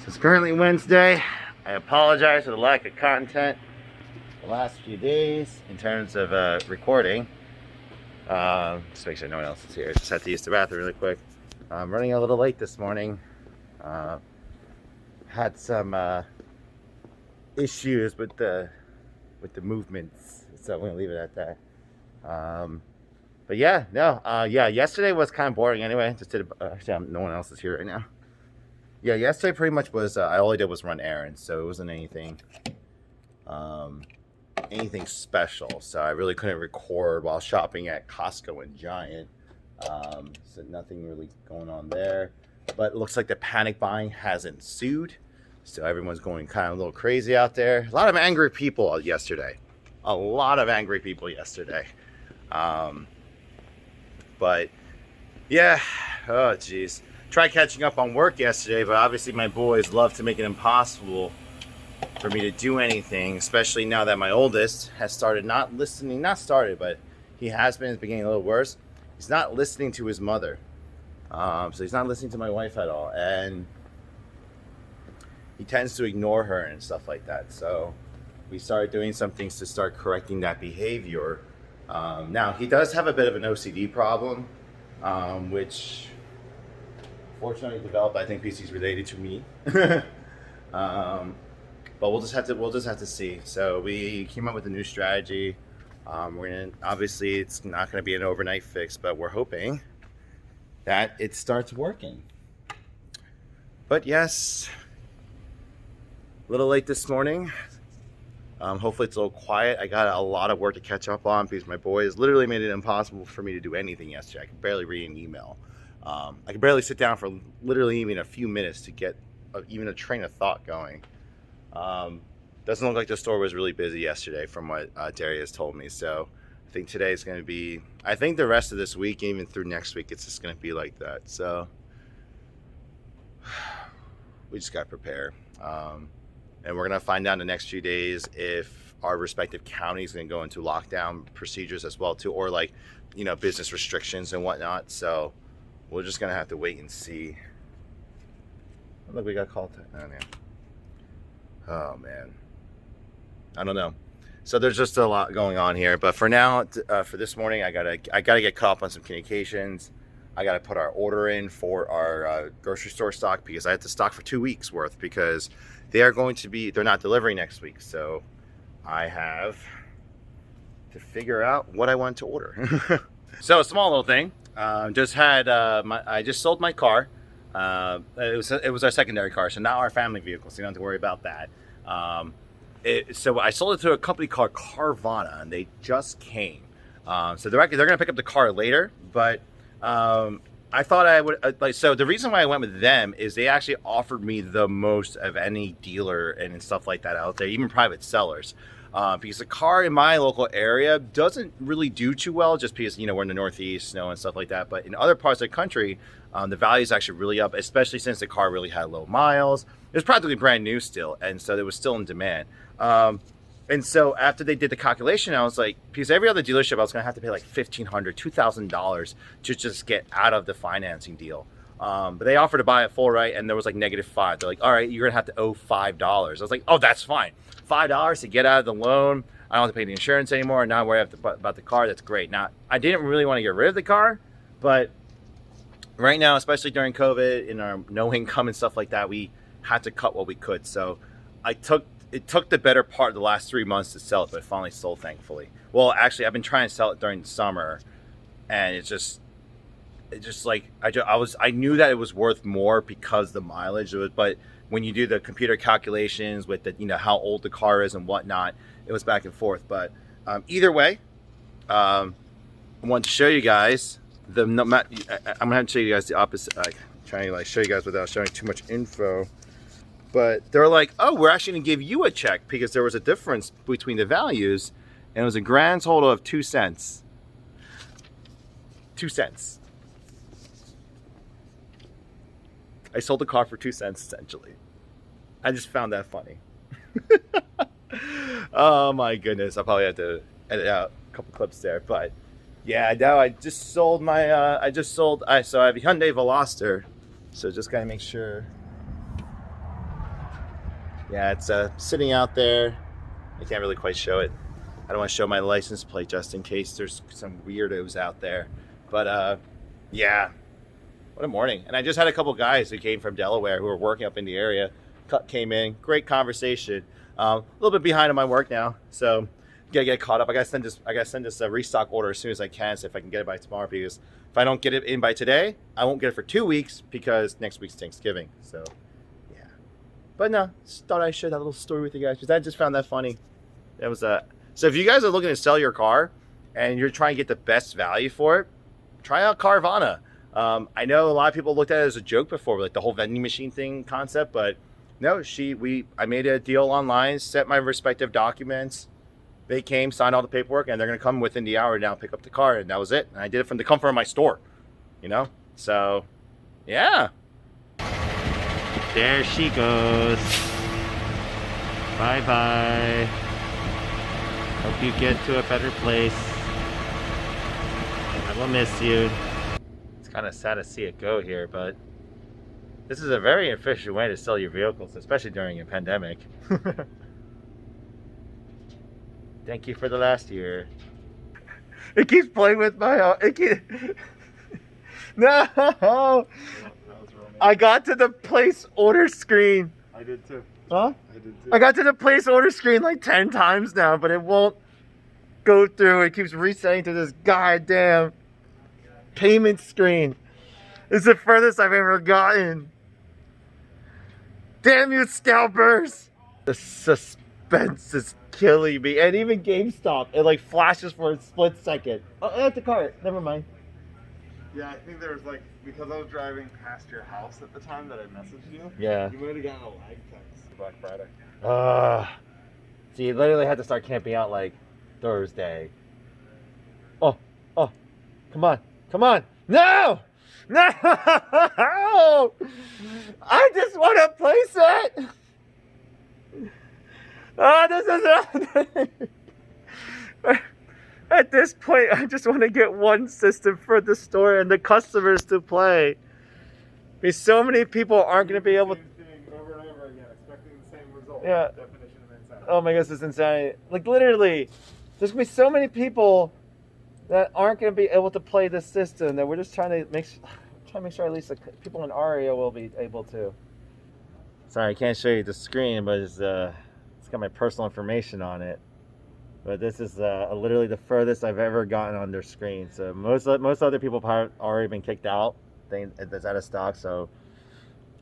So it's currently Wednesday. I apologize for the lack of content the last few days in terms of recording. Just make sure no one else is here. Just had to use the bathroom really quick. I'm running a little late this morning. Had some issues with the movements, so I'm gonna leave it at that. But yeah, yesterday was kind of boring anyway. Just did actually, no one else is here right now. Yeah, yesterday pretty much was all I did was run errands, so it wasn't anything special. So I really couldn't record while shopping at Costco and Giant. So nothing really going on there. But it looks like the panic buying has ensued. So everyone's going kind of a little crazy out there. A lot of angry people yesterday. But yeah, oh geez. Tried catching up on work yesterday, but obviously my boys love to make it impossible for me to do anything, especially now that my oldest has started but he has been. It's beginning a little worse. He's not listening to his mother. So he's not listening to my wife at all. And he tends to ignore her and stuff like that. So we started doing some things to start correcting that behavior. Now, he does have a bit of an OCD problem, which fortunately developed, I think, because he's related to me. But we'll just have to see. So we came up with a new strategy. Obviously it's not gonna be an overnight fix, but we're hoping that it starts working. But yes, a little late this morning. Hopefully it's a little quiet. I got a lot of work to catch up on because my boys literally made it impossible for me to do anything yesterday. I could barely read an email. I could barely sit down for literally even a few minutes to get even a train of thought going. Doesn't look like the store was really busy yesterday from what Darius told me. So I think today is going to be, I think the rest of this week, even through next week, it's just going to be like that. So we just got to prepare. And we're going to find out in the next few days if our respective counties going to go into lockdown procedures as well too, or like, business restrictions and whatnot. So we're just going to have to wait and see. Look, we got called. Oh man, I don't know. So there's just a lot going on here. But for now, for this morning, I gotta get caught up on some communications. I gotta put our order in for our grocery store stock because I have to stock for 2 weeks worth because they're not delivering next week. So I have to figure out what I want to order. So a small little thing. I just sold my car. It was our secondary car, so not our family vehicle, so you don't have to worry about that. So I sold it to a company called Carvana, and they just came. So they're going to pick up the car later, but I thought I would so the reason why I went with them is they actually offered me the most of any dealer and stuff like that out there, even private sellers. Because the car in my local area doesn't really do too well, just because we're in the Northeast, snow and stuff like that. But in other parts of the country, the value is actually really up, especially since the car really had low miles. It was practically brand new still, and so it was still in demand. And so after they did the calculation, I was like, because every other dealership, I was going to have to pay like $1,500, $2,000 to just get out of the financing deal. But they offered to buy it full, right? And there was like -5. They're like, all right, you're going to have to owe $5. I was like, oh, that's fine. $5 to get out of the loan. I don't have to pay the insurance anymore. Now worry about the car. That's great. Now, I didn't really want to get rid of the car, but right now, especially during COVID, in our no income and stuff like that, we had to cut what we could. So it took the better part of the last 3 months to sell it, but it finally sold, thankfully. Well, actually, I've been trying to sell it during the summer, and it's just like I knew that it was worth more because the mileage was, but when you do the computer calculations with the how old the car is and whatnot, it was back and forth. But either way, I want to show you guys I'm gonna have to show you guys the opposite. Trying to show you guys without showing too much info. But they're like, oh, we're actually gonna give you a check because there was a difference between the values, and it was a grand total of 2 cents. 2 cents. I sold the car for 2 cents essentially. I just found that funny. Oh my goodness, I'll probably have to edit out a couple clips there, but yeah, now I just sold my so I have a Hyundai Veloster, so just gotta make sure Yeah, it's sitting out there. I can't really quite show it. I don't want to show my license plate just in case there's some weirdos out there. But yeah, what a morning. And I just had a couple guys who came from Delaware who were working up in the area. Came in, great conversation. A little bit behind on my work now, so gotta get caught up. I gotta send this restock order as soon as I can, so if I can get it by tomorrow, because if I don't get it in by today, I won't get it for 2 weeks because next week's Thanksgiving. So yeah, but no, just thought I'd share that little story with you guys because I just found that funny. That was so if you guys are looking to sell your car and you're trying to get the best value for it, try out Carvana. I know a lot of people looked at it as a joke before, like the whole vending machine thing concept, but no, I made a deal online, sent my respective documents. They came, signed all the paperwork, and they're going to come within the hour now, pick up the car, and that was it. And I did it from the comfort of my store, you know? So, yeah. There she goes. Bye-bye. Hope you get to a better place. I will miss you. It's kind of sad to see it go here, but this is a very efficient way to sell your vehicles, especially during a pandemic. Thank you for the last year. It keeps playing with my... No! I got to the place order screen. I did too. Huh? I did too. I got to the place order screen like 10 times now, but it won't go through. It keeps resetting to this goddamn payment screen. It's the furthest I've ever gotten. Damn you, scalpers! The suspense is killing me. And even GameStop, it like flashes for a split second. Oh, I have the cart. Never mind. Yeah, I think there was like, because I was driving past your house at the time that I messaged you. Yeah. You might have gotten a lag text for Black Friday. So you literally had to start camping out like Thursday. Oh, come on. No! No! I just want to place it! Oh, this is at this point, I just want to get one system for the store and the customers to play. Because so many people aren't going to be able to... Over and over again, expecting the same result. Yeah. Definition of insanity. Oh my gosh, this is insanity. Like literally, there's going to be so many people that aren't going to be able to play this system that we're just trying to make sure at least the people in our area will be able to. Sorry, I can't show you the screen, but it's got my personal information on it. But this is literally the furthest I've ever gotten on their screen. So most other people have already been kicked out. That's out of stock. So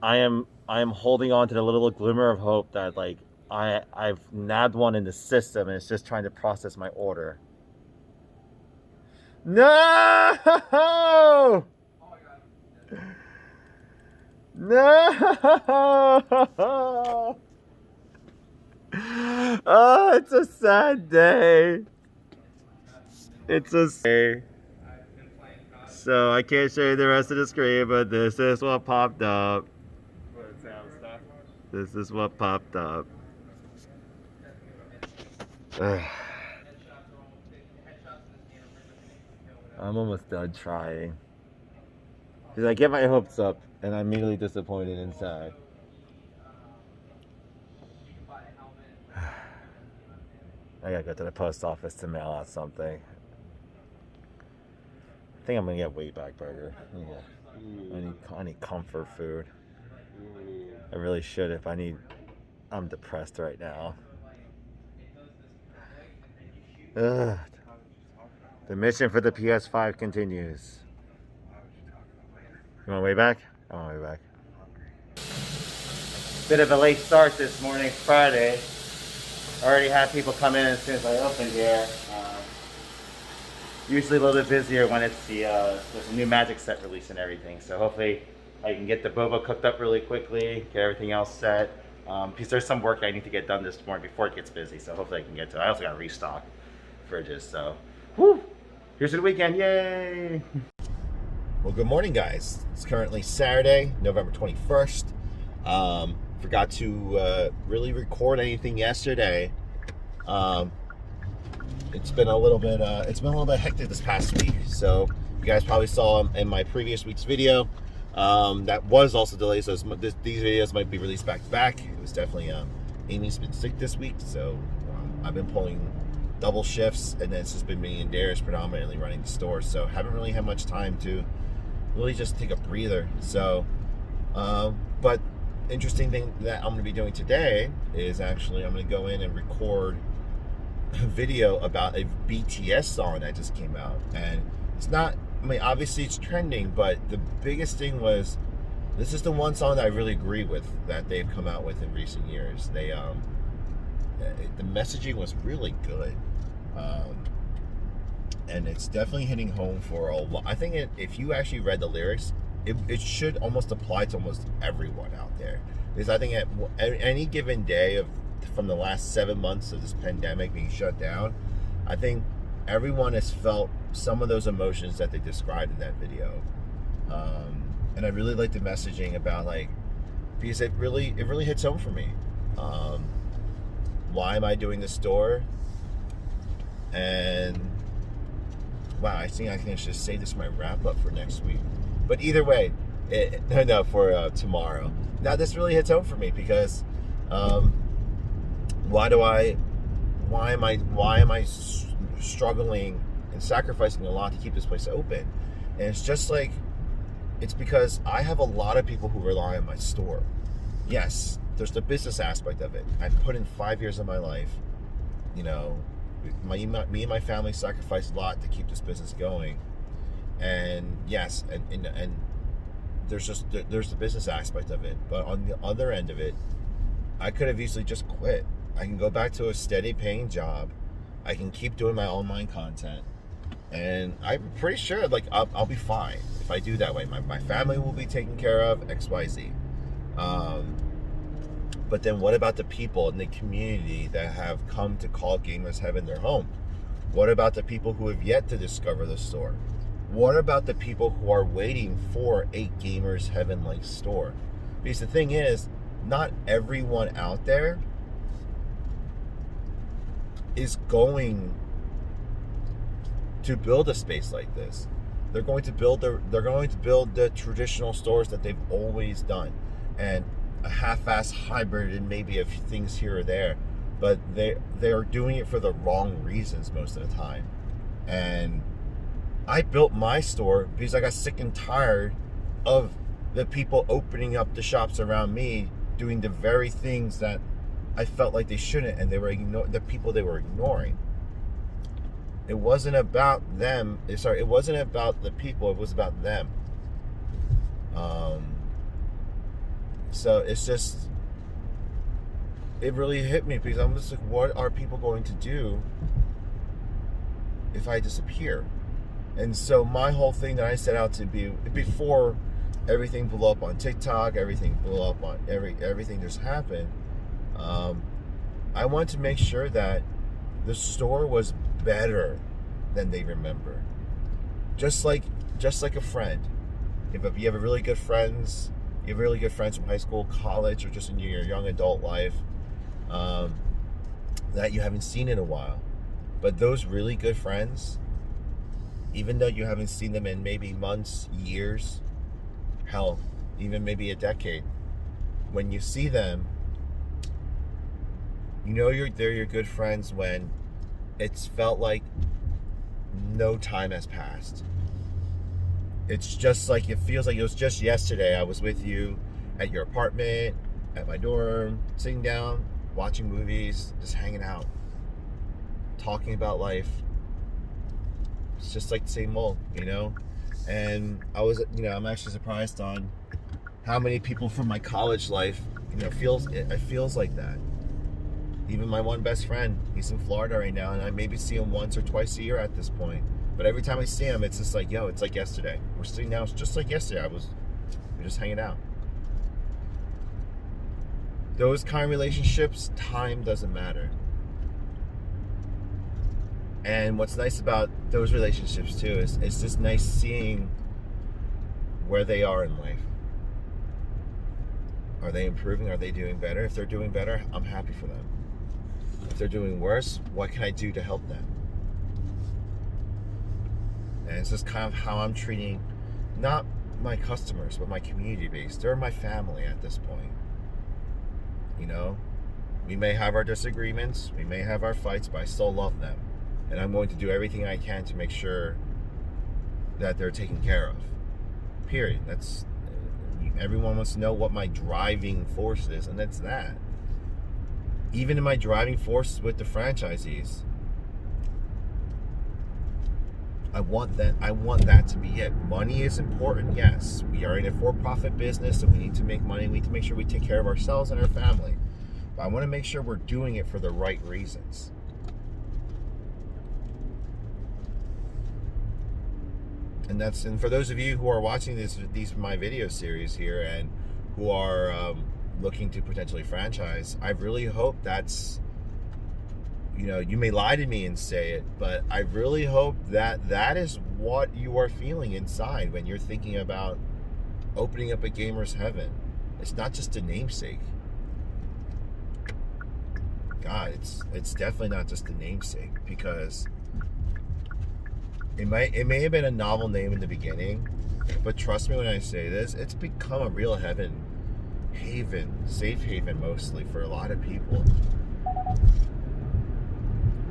I am holding on to the little glimmer of hope that like I've nabbed one in the system and it's just trying to process my order. No! Oh my God. No! Oh, it's a sad day. It's a day. So I can't show you the rest of the screen, but this is what popped up. This is what popped up. I'm almost done trying. Because I get my hopes up and I'm immediately disappointed inside. I gotta go to the post office to mail out something. I think I'm gonna get Wayback Burger. Yeah. I need comfort food. I really should if I'm depressed right now. Ugh. The mission for the PS5 continues. You want Wayback? I want Wayback. Bit of a late start this morning, Friday. Already had people come in as soon as I opened here. Usually a little bit busier when it's there's a new Magic set release and everything. So hopefully I can get the boba cooked up really quickly, get everything else set. Because there's some work I need to get done this morning before it gets busy. So hopefully I can get to it. I also got to restock fridges. So, whew, here's to the weekend. Yay! Well, good morning, guys. It's currently Saturday, November 21st. Forgot to really record anything yesterday. It's been a little bit hectic this past week. So you guys probably saw in my previous week's video that was also delayed. So these videos might be released back to back. It was definitely Amy's been sick this week, so I've been pulling double shifts, and then it's just been me and Darius predominantly running the store, so haven't really had much time to really just take a breather. So but interesting thing that I'm going to be doing today is actually I'm going to go in and record a video about a BTS song that just came out. And it's not, I mean, obviously it's trending, but the biggest thing was, this is the one song that I really agree with that they've come out with in recent years. They the messaging was really good, and it's definitely hitting home for a lot. I think if you actually read the lyrics, it should almost apply to almost everyone out there, because I think at any given day from the last 7 months of this pandemic being shut down, I think everyone has felt some of those emotions that they described in that video. And I really like the messaging about, like, because it really hits home for me. Why am I doing this store? And wow, I think I can just say this is my wrap up for next week. But either way, for tomorrow. Now this really hits home for me because why am I struggling and sacrificing a lot to keep this place open? And it's just like, it's because I have a lot of people who rely on my store. Yes, there's the business aspect of it. I put in 5 years of my life. You know, me and my family sacrificed a lot to keep this business going. And yes, and there's the business aspect of it. But on the other end of it, I could have easily just quit. I can go back to a steady paying job. I can keep doing my online content. And I'm pretty sure, like, I'll be fine if I do that way. My family will be taken care of, XYZ. But then what about the people in the community that have come to call Gamers Heaven their home? What about the people who have yet to discover the store? What about the people who are waiting for a Gamers Heaven-like store? Because the thing is, not everyone out there is going to build a space like this. They're going to build the traditional stores that they've always done, and a half-ass hybrid and maybe a few things here or there, but they are doing it for the wrong reasons most of the time. And I built my store because I got sick and tired of the people opening up the shops around me doing the very things that I felt like they shouldn't, and they were the people they were ignoring. It wasn't about them. It wasn't about the people. It was about them. So it's just, it really hit me because I'm just like, what are people going to do if I disappear? And so my whole thing that I set out to be, before everything blew up on TikTok, everything blew up on everything just happened, I wanted to make sure that the store was better than they remember. Just like a friend. If you have really good friends, from high school, college, or just in your young adult life, that you haven't seen in a while. But those really good friends, even though you haven't seen them in maybe months, years, hell, even maybe a decade, when you see them, you know they're your good friends when it's felt like no time has passed. It's just like, it feels like it was just yesterday I was with you at your apartment, at my dorm, sitting down, watching movies, just hanging out, talking about life. It's just like the same old, you know? And I'm actually surprised on how many people from my college life, it feels like that. Even my one best friend, he's in Florida right now, and I maybe see him once or twice a year at this point. But every time I see him, it's just like, it's like yesterday. We're sitting down, it's just like yesterday. We're just hanging out. Those kind of relationships, time doesn't matter. And what's nice about those relationships too is it's just nice seeing where they are in life. Are they improving? Are they doing better? If they're doing better, I'm happy for them. If they're doing worse, what can I do to help them? And it's just kind of how I'm treating not my customers, but my community base. They're my family at this point. We may have our disagreements, we may have our fights, but I still love them. And I'm going to do everything I can to make sure that they're taken care of. Period. That's everyone wants to know what my driving force is, and that's that. Even in my driving force with the franchisees, I want that to be it. Money is important, yes. We are in a for-profit business, and we need to make money. We need to make sure we take care of ourselves and our family. But I want to make sure we're doing it for the right reasons. And for those of you who are watching these my video series here and who are looking to potentially franchise, I really hope that's, you may lie to me and say it, but I really hope that is what you are feeling inside when you're thinking about opening up a gamer's heaven. It's not just a namesake. God, it's definitely not just a namesake, because it may have been a novel name in the beginning, but trust me when I say this, it's become a real haven, safe haven mostly for a lot of people.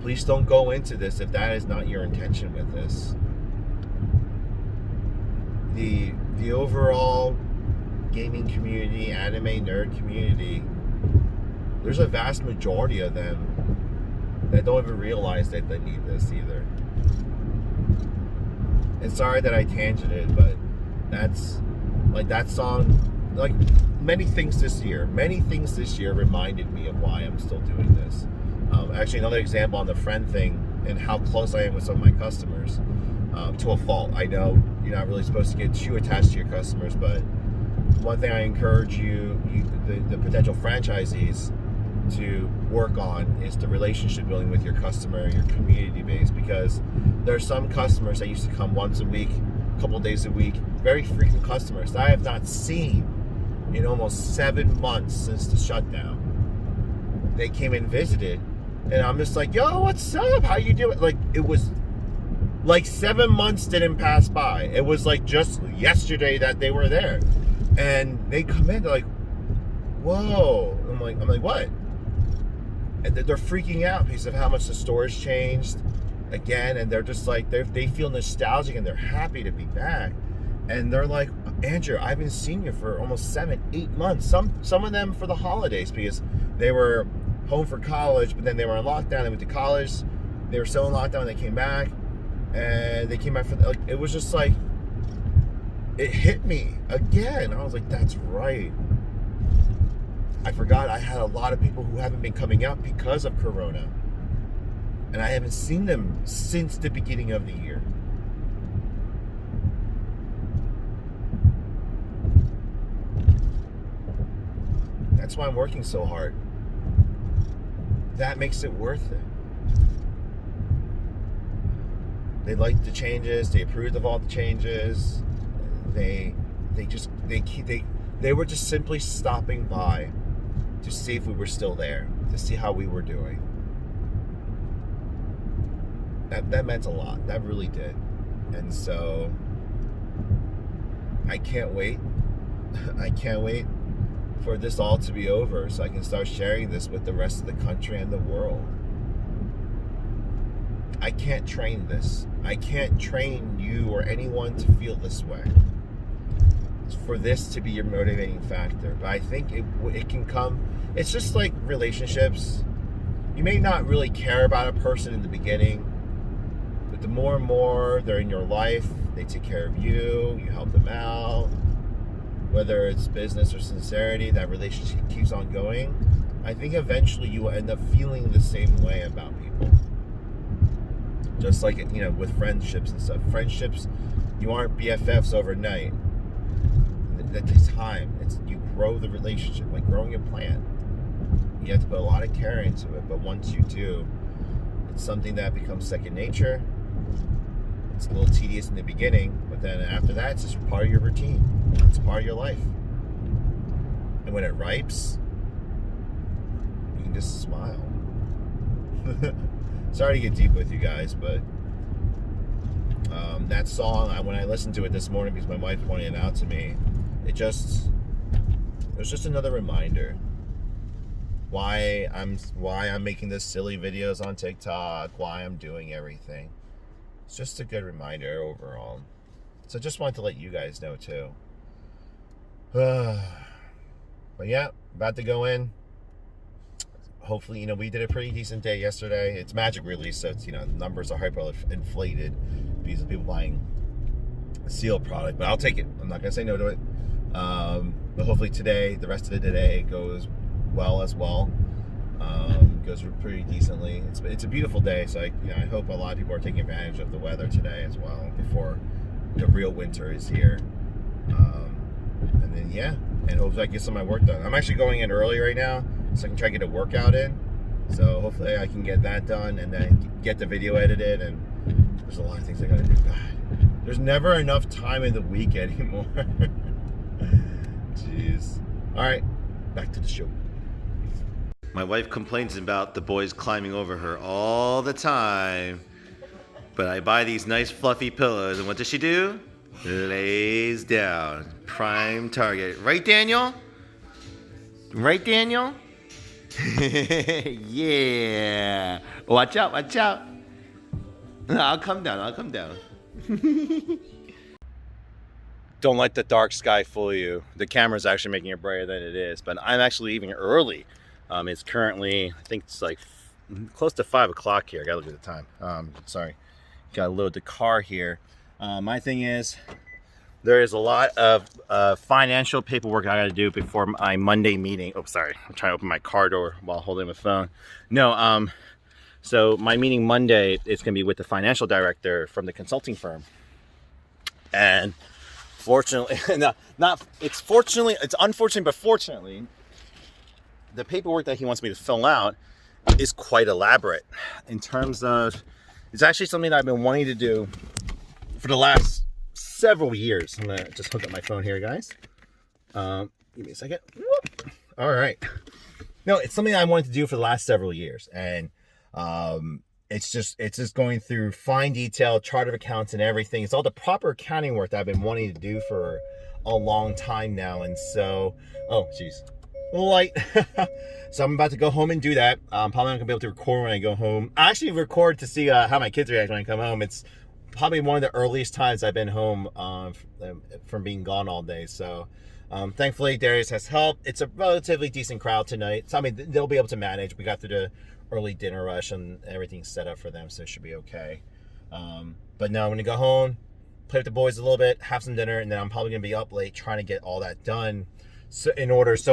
Please don't go into this if that is not your intention with this. The overall gaming community, anime nerd community, there's a vast majority of them that don't even realize that they need this either. And sorry that I tangented, but that's like that song, like many things this year reminded me of why I'm still doing this. Actually, another example on the friend thing and how close I am with some of my customers, to a fault. I know you're not really supposed to get too attached to your customers, but one thing I encourage the potential franchisees to work on is the relationship building with your customer, your community base, because there are some customers that used to come once a week, a couple days a week, very frequent customers that I have not seen in almost 7 months since the shutdown. They came and visited, and I'm just like, yo, what's up? How you doing? Like, it was like 7 months didn't pass by. It was like just yesterday that they were there, and they come in, they're like, whoa. I'm like, what? And they're freaking out because of how much the store's changed again, and they're just like, they feel nostalgic and they're happy to be back. And they're like, Andrew, I haven't seen you for almost 7-8 months. Some of them for the holidays, because they were home for college, but then they were in lockdown. They went to college. They were still in lockdown when they came back, and they came back for like, it was just like, it hit me again. I was like, that's right. I forgot I had a lot of people who haven't been coming out because of Corona, and I haven't seen them since the beginning of the year. That's why I'm working so hard. That makes it worth it. They liked the changes. They approved of all the changes. They were just simply stopping by to see if we were still there, to see how we were doing. That meant a lot. That really did. And so I can't wait. I can't wait for this all to be over so I can start sharing this with the rest of the country and the world. I can't train this. I can't train you or anyone to feel this way. For this to be your motivating factor. But I think it can come. It's just like relationships. You may not really care about a person in the beginning, but the more and more they're in your life, they take care of you, you help them out, whether it's business or sincerity, that relationship keeps on going. I think eventually you will end up feeling the same way about people. Just like, with friendships and stuff. Friendships, you aren't BFFs overnight. That takes time. You grow the relationship like growing a plant. You have to put a lot of care into it, but once you do, it's something that becomes second nature. It's a little tedious in the beginning, but then after that, it's just part of your routine. It's part of your life. And when it ripes, you can just smile. Sorry to get deep with you guys, but that song, when I listened to it this morning because my wife pointed it out to me, it was just another reminder why I'm making this silly videos on TikTok, why I'm doing everything. It's just a good reminder overall. So just wanted to let you guys know too. But yeah, about to go in. Hopefully, we did a pretty decent day yesterday. It's magic release, so it's, the numbers are hyper inflated because of people buying a seal product. But I'll take it. I'm not gonna say no to it. But hopefully today, the rest of the day goes well as well. Goes pretty decently. It's a beautiful day, so I hope a lot of people are taking advantage of the weather today as well before the real winter is here. And then and hopefully I get some of my work done. I'm actually going in early right now, so I can try to get a workout in. So hopefully I can get that done and then get the video edited. And there's a lot of things I gotta do. God, there's never enough time in the week anymore. Jeez. All right, back to the show. My wife complains about the boys climbing over her all the time. But I buy these nice fluffy pillows, and what does she do? Lays down. Prime target. Right, Daniel? Right, Daniel? Yeah. Watch out, watch out. I'll come down. Don't let the dark sky fool you. The camera's actually making it brighter than it is, but I'm actually leaving early. It's currently, I think it's like close to 5 o'clock here. I gotta look at the time. Sorry. Gotta load the car here. My thing is, there is a lot of financial paperwork I gotta do before my Monday meeting. Oh, sorry. I'm trying to open my car door while holding my phone. No, so my meeting Monday is gonna be with the financial director from the consulting firm. And fortunately, it's unfortunate, but fortunately, the paperwork that he wants me to fill out is quite elaborate in terms of, it's actually something that I've been wanting to do for the last several years. I'm gonna just hook up my phone here, guys. Give me a second. Whoop. All right. No, it's something I wanted to do for the last several years, and it's just going through fine detail, chart of accounts and everything. It's all the proper accounting work that I've been wanting to do for a long time now. And so, oh, geez. Light. So I'm about to go home and do that. I'm probably not gonna be able to record when I go home. I actually record to see how my kids react when I come home. It's probably one of the earliest times I've been home from being gone all day. So thankfully Darius has helped. It's a relatively decent crowd tonight, so I mean they'll be able to manage. We got through the early dinner rush and everything's set up for them, so it should be okay. But now I'm gonna go home, play with the boys a little bit, have some dinner, and then I'm probably gonna be up late trying to get all that done, so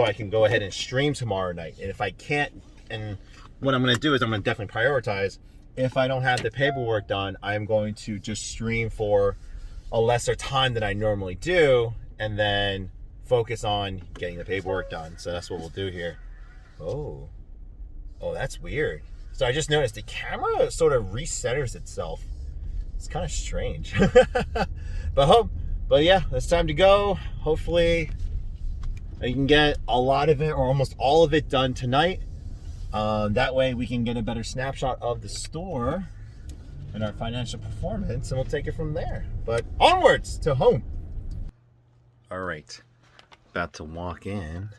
I can go ahead and stream tomorrow night. And if I can't, and what I'm going to do is I'm going to definitely prioritize. If I don't have the paperwork done, I'm going to just stream for a lesser time than I normally do, and then focus on getting the paperwork done. So that's what we'll do here. Oh, that's weird. So I just noticed the camera sort of recenters itself. It's kind of strange. But yeah, it's time to go. Hopefully you can get a lot of it or almost all of it done tonight. That way we can get a better snapshot of the store and our financial performance, and we'll take it from there. But onwards to home. All right, about to walk in.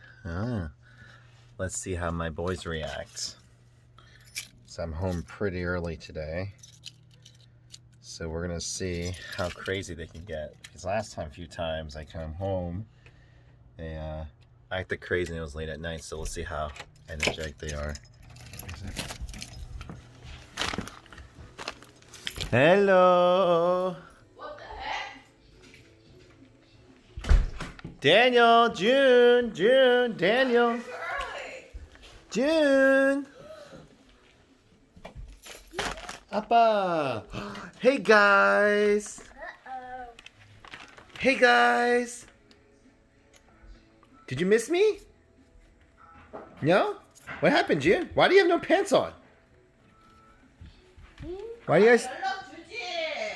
Let's see how my boys react. So I'm home pretty early today. So we're gonna see how crazy they can get. Because last time, a few times I come home, they acted crazy and it was late at night, so we'll see how energetic they are. Hello. What the heck? Daniel, June, Daniel. June. Appa. Hey guys. Uh-oh. Hey guys. Did you miss me? No? What happened, June? Why do you have no pants on? Why do you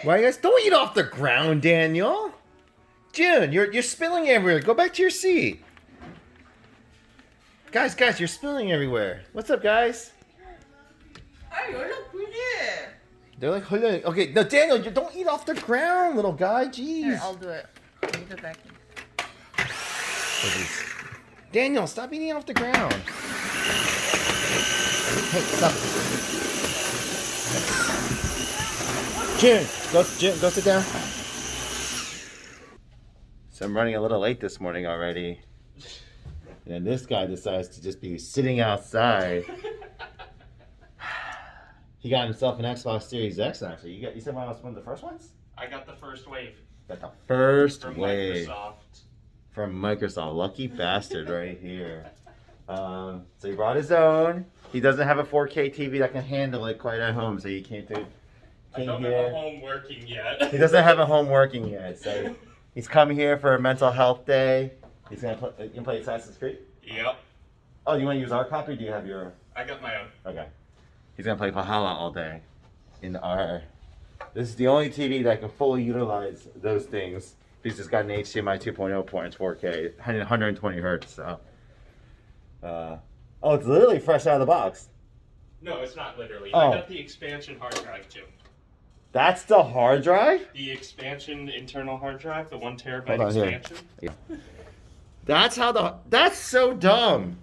guys don't eat off the ground, Daniel? June, you're spilling everywhere. Go back to your seat. Guys, you're spilling everywhere. What's up, guys? They're like, okay, no, Daniel, you don't eat off the ground, little guy. Jeez. Here, I'll do it. Leave the vacuum. Daniel, stop eating off the ground. Hey, stop. June, go sit down. So I'm running a little late this morning already. And this guy decides to just be sitting outside. He got himself an Xbox Series X actually. You said one of the first ones? I got the first wave. Got the first From wave. Microsoft. From Microsoft. Lucky bastard right here. So he brought his own. He doesn't have a 4K TV that can handle it quite at home, so you can't do. I don't have a home working yet. He doesn't have a home working yet, so he's come here for a mental health day. He's gonna play Assassin's Creed. Yep. Oh, you want to use our copy? Or do you have your? I got my own. Okay. He's gonna play Valhalla all day. In our. This is the only TV that can fully utilize those things. He's just got an HDMI 2.0 port and 4K, 120 hertz. So. Oh, it's literally fresh out of the box. No, it's not literally. Oh. I got the expansion hard drive too. That's the hard drive? The expansion internal hard drive, the 1 terabyte Hold on here. expansion. Yeah. That's how the. That's so dumb.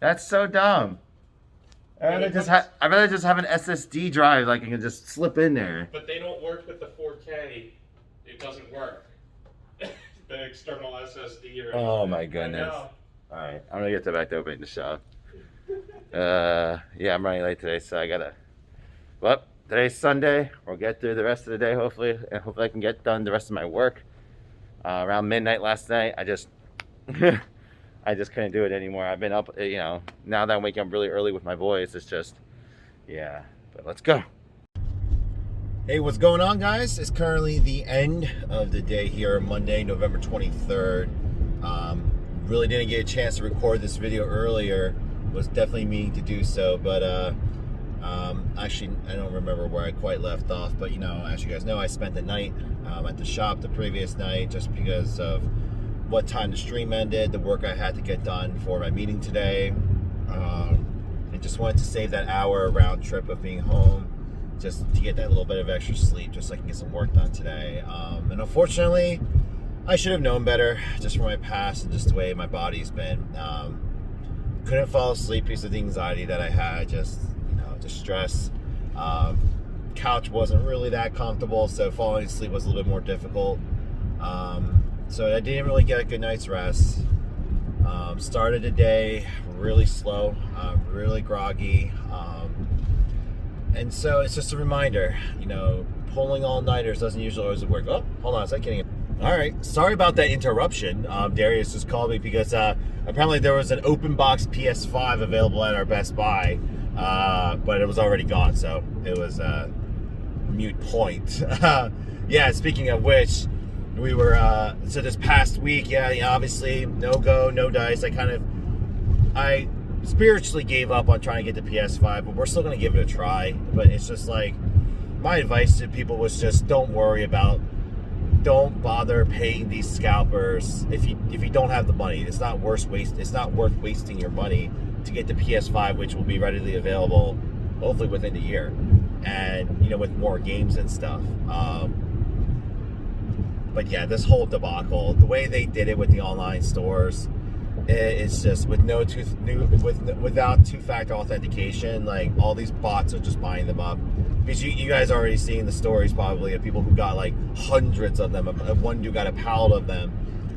That's so dumb. I'd rather just have an SSD drive like I can just slip in there. But they don't work with the 4K. It doesn't work. The external SSD or. Oh my goodness. All right, I'm gonna get back to opening the shop. Yeah, I'm running late today, so I gotta. Well, today's Sunday. We'll get through the rest of the day, hopefully, and hopefully I can get done the rest of my work. Around midnight last night, I just couldn't do it anymore. I've been up, now that I'm waking up really early with my boys, it's just, yeah. But let's go. Hey, what's going on, guys? It's currently the end of the day here, Monday, November 23rd. Really didn't get a chance to record this video earlier. Was definitely meaning to do so, but actually, I don't remember where I quite left off. But as you guys know, I spent the night at the shop the previous night just because of what time the stream ended, the work I had to get done for my meeting today, and just wanted to save that hour round trip of being home just to get that little bit of extra sleep just so I can get some work done today. And unfortunately, I should have known better just from my past and just the way my body's been. Couldn't fall asleep because of the anxiety that I had, just stress. Couch wasn't really that comfortable, so falling asleep was a little bit more difficult. So I didn't really get a good night's rest. Started the day really slow, really groggy. And so it's just a reminder, pulling all-nighters doesn't usually always work. Oh, hold on, is that getting it? All right, sorry about that interruption. Darius just called me because apparently there was an open box PS5 available at our Best Buy, but it was already gone, so it was a moot point. Yeah, speaking of which, we were, so this past week, obviously, no go, no dice. I spiritually gave up on trying to get the PS5, but we're still going to give it a try. But it's just like, my advice to people was just don't bother paying these scalpers if you don't have the money. It's not worth wasting your money to get the PS5, which will be readily available hopefully within the year, and with more games and stuff. But yeah, this whole debacle, the way they did it with the online stores, it's just without two-factor authentication. Like, all these bots are just buying them up. Because you guys are already seeing the stories probably of people who got like hundreds of them. One dude got a pallet of them,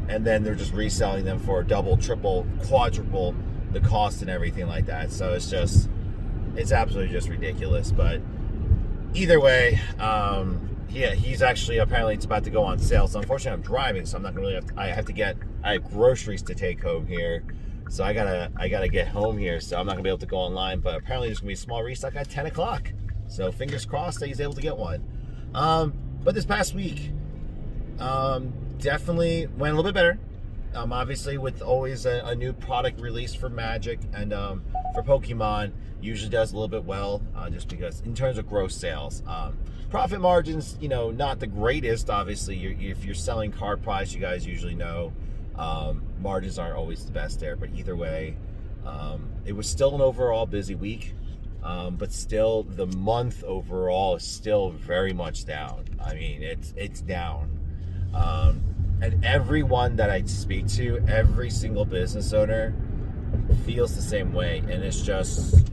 and then they're just reselling them for double, triple, quadruple the cost and everything like that. So it's absolutely just ridiculous. But either way, he's actually, apparently it's about to go on sale. So unfortunately I'm driving, so I'm not gonna really I have groceries to take home here. So I gotta get home here, so I'm not gonna be able to go online, but apparently there's gonna be a small restock at 10 o'clock. So fingers crossed that he's able to get one. But this past week, definitely went a little bit better. Obviously, with always a new product release for Magic and for Pokemon, usually does a little bit well, just because in terms of gross sales. Profit margins, not the greatest. Obviously, if you're selling card price, you guys usually know margins aren't always the best there. But either way, it was still an overall busy week. But still, the month overall is still very much down. I mean, it's down. And everyone that I speak to, every single business owner feels the same way. And it's just,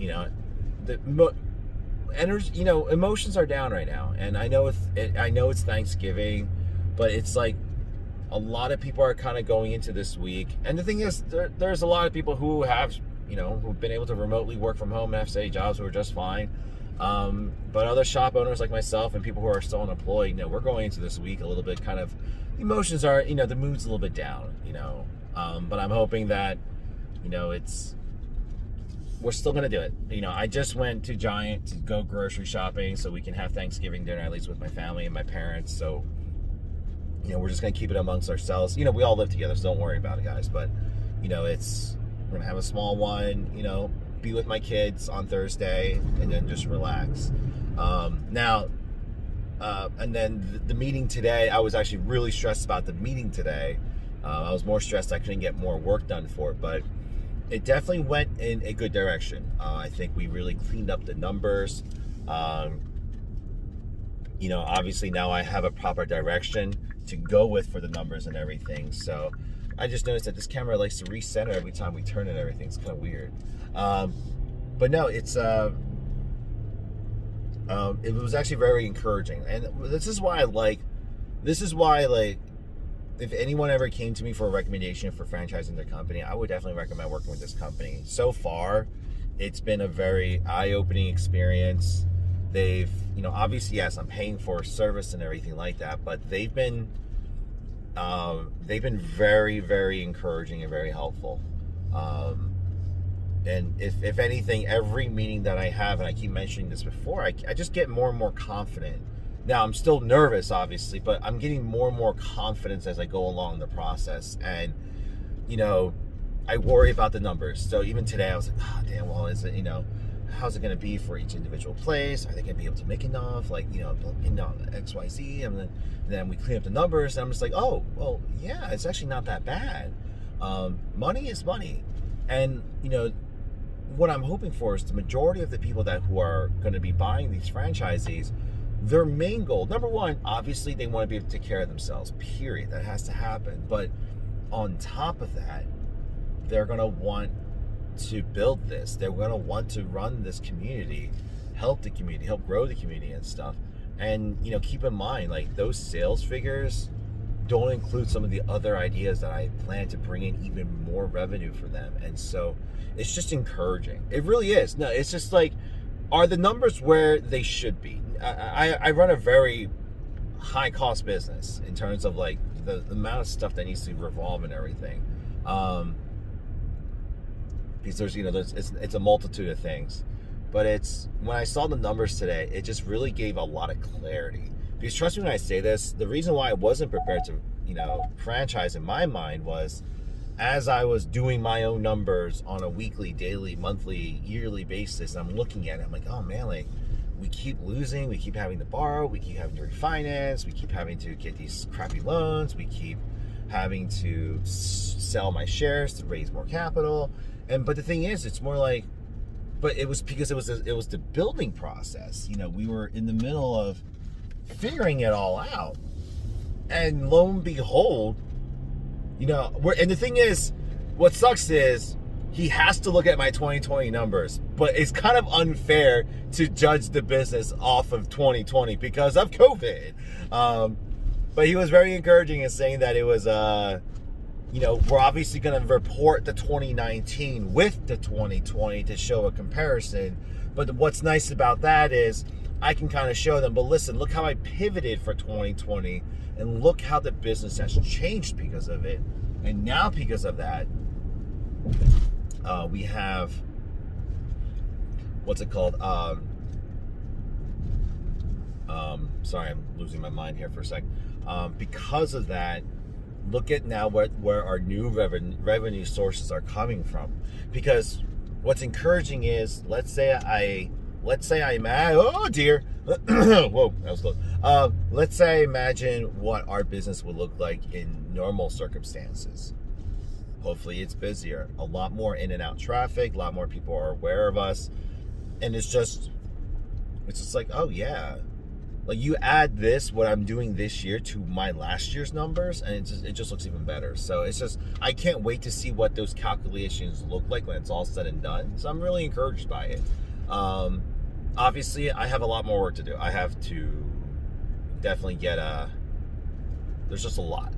energy, emotions are down right now. And I know it's Thanksgiving, but it's like a lot of people are kind of going into this week. And the thing is, there's a lot of people who have, who've been able to remotely work from home and have steady jobs who are just fine. But other shop owners like myself and people who are still unemployed, we're going into this week a little bit kind of, emotions are, the mood's a little bit down, but I'm hoping that, we're still going to do it. I just went to Giant to go grocery shopping so we can have Thanksgiving dinner, at least with my family and my parents. So, we're just going to keep it amongst ourselves. We all live together, so don't worry about it, guys. But, we're going to have a small one, be with my kids on Thursday and then just relax. And then the meeting today, I was actually really stressed about the meeting today. I was more stressed I couldn't get more work done for it, but it definitely went in a good direction. I think we really cleaned up the numbers. Obviously now I have a proper direction to go with for the numbers and everything. So I just noticed that this camera likes to recenter every time we turn it and everything. It's kind of weird. But no, it's it was actually very encouraging, and this is why if anyone ever came to me for a recommendation for franchising their company, I would definitely recommend working with this company. So far, it's been a very eye-opening experience. They've, obviously, yes, I'm paying for service and everything like that, but they've been very, very encouraging and very helpful. And if anything, every meeting that I have, and I keep mentioning this before, I just get more and more confident. Now, I'm still nervous, obviously, but I'm getting more and more confidence as I go along the process. And, I worry about the numbers. So even today, I was like, damn, well, is it, how's it going to be for each individual place? Are they going to be able to make enough? Like, X, Y, Z. And then we clean up the numbers, and I'm just like, oh, well, yeah, it's actually not that bad. Money is money. And, what I'm hoping for is the majority of the people who are going to be buying these franchisees, their main goal, number one, obviously they want to be able to take care of themselves, period. That has to happen. But on top of that, they're going to want to build this. They're going to want to run this community, help the community, help grow the community and stuff. And, keep in mind, like, those sales figures don't include some of the other ideas that I plan to bring in even more revenue for them. And so it's just encouraging. It really is. No, it's just like, are the numbers where they should be? I run a very high cost business in terms of like the amount of stuff that needs to revolve and everything. Because there's, it's a multitude of things. But it's, when I saw the numbers today, it just really gave a lot of clarity. Because trust me when I say this, the reason why I wasn't prepared to, franchise in my mind was, as I was doing my own numbers on a weekly, daily, monthly, yearly basis, I'm looking at it, I'm like, oh man, like, we keep losing, we keep having to borrow, we keep having to refinance, we keep having to get these crappy loans, we keep having to sell my shares to raise more capital. But the thing is, it's more like, but it was because it was the building process. We were in the middle of figuring it all out, and lo and behold, and the thing is, what sucks is he has to look at my 2020 numbers, but it's kind of unfair to judge the business off of 2020 because of COVID. But he was very encouraging in saying that it was, we're obviously going to report the 2019 with the 2020 to show a comparison. But what's nice about that is I can kind of show them, but listen, look how I pivoted for 2020, and look how the business has changed because of it. And now because of that, we have, what's it called? Sorry, I'm losing my mind here for a sec. Because of that, look at now where our new revenue sources are coming from. Because what's encouraging is, let's say I'm at, oh dear, whoa, that was close. Let's say I imagine what our business would look like in normal circumstances. Hopefully it's busier, a lot more in and out traffic, a lot more people are aware of us, and it's just like, oh yeah, Like you add this, what I'm doing this year, to my last year's numbers, and it just looks even better. So it's just, I can't wait to see what those calculations look like when it's all said and done. So I'm really encouraged by it. Obviously, I have a lot more work to do. I have to definitely get there's just a lot.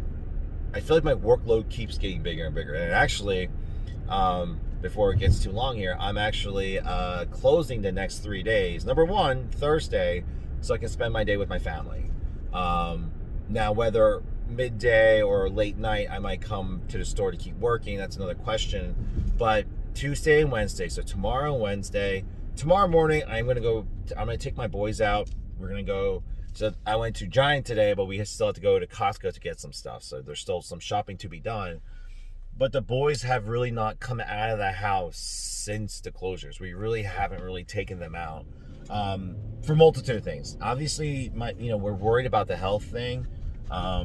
I feel like my workload keeps getting bigger and bigger. And actually, before it gets too long here, I'm actually closing the next 3 days. Number one, Thursday, so I can spend my day with my family. Now, whether midday or late night, I might come to the store to keep working. That's another question. But Tuesday and Wednesday, so tomorrow and Wednesday. Tomorrow morning, I'm going to take my boys out. We're going to go. So I went to Giant today, but we still have to go to Costco to get some stuff. So there's still some shopping to be done. But the boys have really not come out of the house since the closures. We really haven't really taken them out. For multitude of things. Obviously, we're worried about the health thing,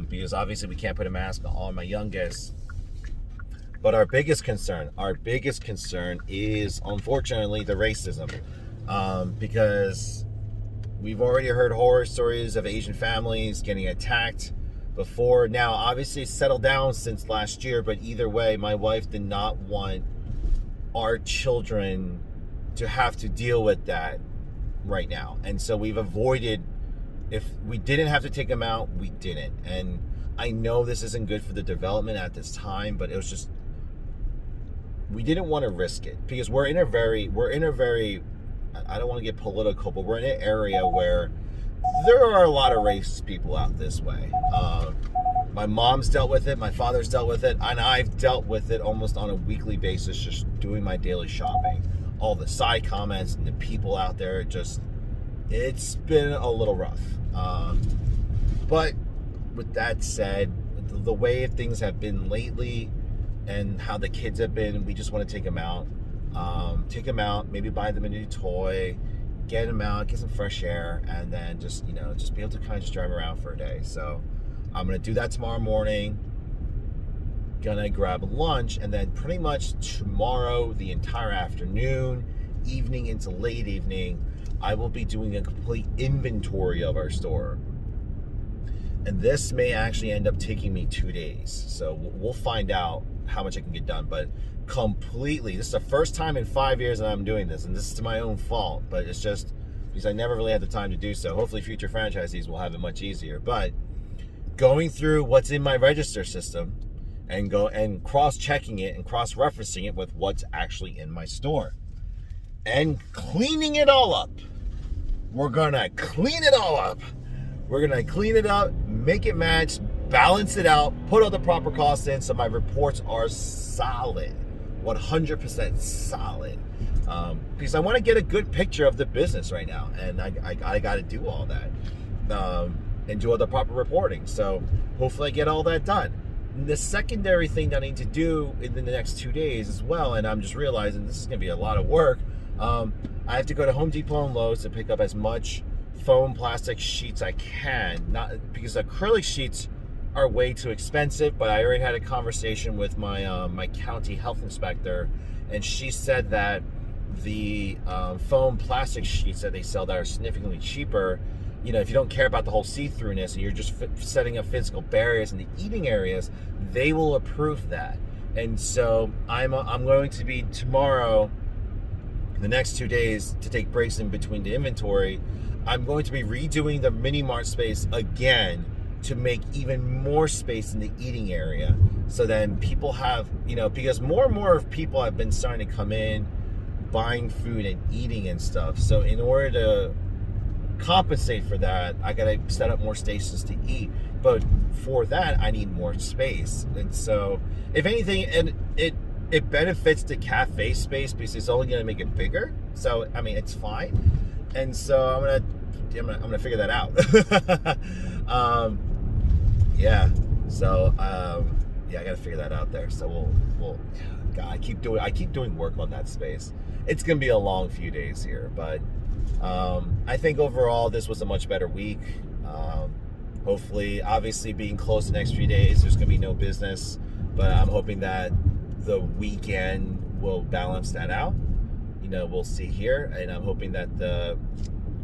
because obviously we can't put a mask on my youngest. But our biggest concern is unfortunately the racism, because we've already heard horror stories of Asian families getting attacked before. Now, obviously, it's settled down since last year, but either way, my wife did not want our children to have to deal with that right now. And so we've avoided, if we didn't have to take them out, we didn't. And I know this isn't good for the development at this time, but it was just, we didn't want to risk it because we're in a very, I don't want to get political, but we're in an area where there are a lot of racist people out this way. My mom's dealt with it, my father's dealt with it, and I've dealt with it almost on a weekly basis, just doing my daily shopping. All the side comments and the people out there, it's been a little rough. But with that said, the way things have been lately and how the kids have been, we just want to take them out. Maybe buy them a new toy, get them out, get some fresh air, and then just be able to kind of just drive around for a day. So I'm going to do that tomorrow morning. Gonna grab lunch, and then pretty much tomorrow, the entire afternoon, evening into late evening, I will be doing a complete inventory of our store. And this may actually end up taking me 2 days. So we'll find out how much I can get done. But completely, this is the first time in 5 years that I'm doing this, and this is to my own fault, but it's just because I never really had the time to do so. Hopefully future franchisees will have it much easier. But going through what's in my register system, and go and cross-checking it and cross-referencing it with what's actually in my store. And cleaning it all up. We're gonna clean it all up. We're gonna clean it up, make it match, balance it out, put all the proper costs in so my reports are solid. 100% solid. Because I want to get a good picture of the business right now. And I got to do all that. And do all the proper reporting. So hopefully I get all that done. The secondary thing that I need to do in the next 2 days as well, and I'm just realizing this is going to be a lot of work, I have to go to Home Depot and Lowe's to pick up as much foam plastic sheets I can, not because acrylic sheets are way too expensive, but I already had a conversation with my my county health inspector, and she said that the foam plastic sheets that they sell that are significantly cheaper, if you don't care about the whole see-throughness and you're just setting up physical barriers in the eating areas, they will approve that. And so I'm going to be tomorrow, the next 2 days, to take breaks in between the inventory. I'm going to be redoing the mini mart space again to make even more space in the eating area. So then people have, because more and more people have been starting to come in, buying food and eating and stuff. So in order to compensate for that, I gotta set up more stations to eat, but for that I need more space. And so if anything, and it benefits the cafe space because it's only gonna make it bigger, so I mean it's fine. And so I'm gonna figure that out. I gotta figure that out there. So we'll God, I keep doing work on that space. It's gonna be a long few days here, but I think overall this was a much better week. Hopefully, obviously being close the next few days, there's gonna be no business, but I'm hoping that the weekend will balance that out. We'll see here, and I'm hoping that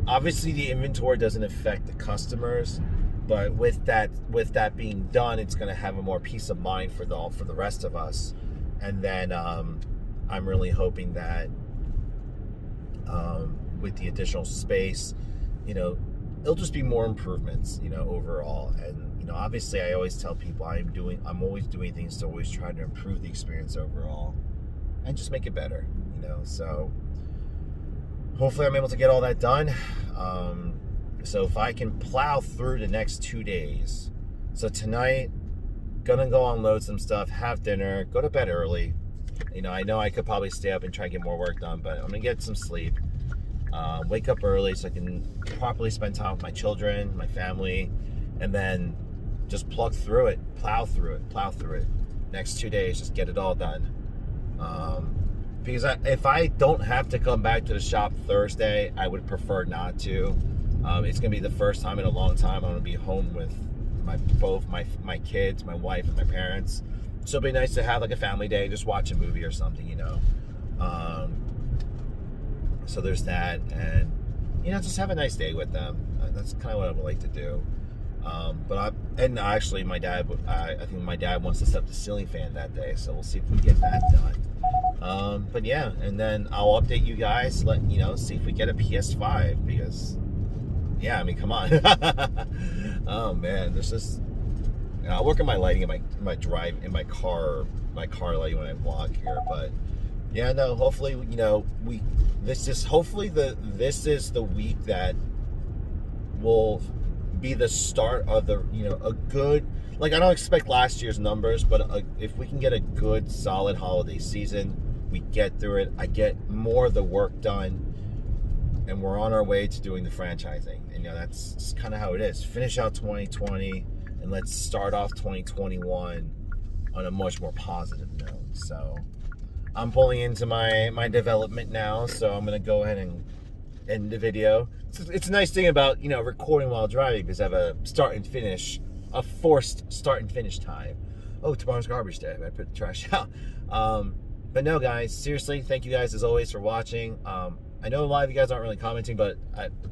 obviously the inventory doesn't affect the customers, but with that being done, it's going to have a more peace of mind for the rest of us. And then I'm really hoping that with the additional space, it'll just be more improvements, overall. And obviously I always tell people I'm always doing things to always try to improve the experience overall and just make it better, so hopefully I'm able to get all that done. So if I can plow through the next 2 days, so tonight gonna go unload some stuff, have dinner, go to bed early. I know I could probably stay up and try to get more work done, but I'm gonna get some sleep. Wake up early so I can properly spend time with my children, my family, and then just plug through it, plow through it. Next 2 days, just get it all done. Because if I don't have to come back to the shop Thursday, I would prefer not to. It's gonna be the first time in a long time I'm gonna be home with both my kids, my wife, and my parents. So it'd be nice to have like a family day, just watch a movie or something, So there's that, and just have a nice day with them. That's kind of what I would like to do. Actually, my dad, I think my dad wants to set up the ceiling fan that day, so we'll see if we get that done. But yeah, and then I'll update you guys, see if we get a PS5, because yeah, I mean, come on. Oh man, there's just I'll work on my lighting in my drive in my car lighting when I walk here, but yeah, no, hopefully, this is the week that will be the start of the, a good, I don't expect last year's numbers, but if we can get a good, solid holiday season, we get through it, I get more of the work done, and we're on our way to doing the franchising. And, that's just kind of how it is. Finish out 2020, and let's start off 2021 on a much more positive note. So I'm pulling into my development now, so I'm going to go ahead and end the video. It's a nice thing about, recording while driving, because I have a forced start and finish time. Oh, tomorrow's garbage day. I put the trash out. But no, guys, seriously, thank you guys as always for watching. I know a lot of you guys aren't really commenting, but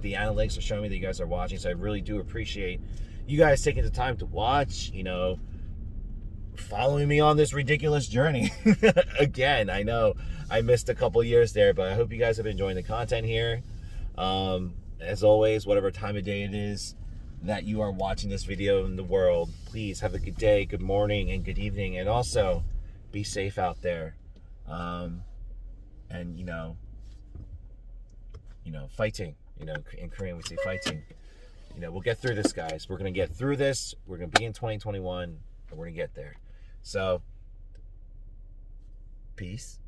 the analytics are showing me that you guys are watching, so I really do appreciate you guys taking the time to watch, following me on this ridiculous journey. Again, I know I missed a couple years there, but I hope you guys have been enjoying the content here. As always, whatever time of day it is that you are watching this video in the world, please have a good day, good morning, and good evening, and also be safe out there. And fighting, in Korean we say fighting. We'll get through this, guys. We're gonna get through this. We're gonna be in 2021, and we're gonna get there. So, peace.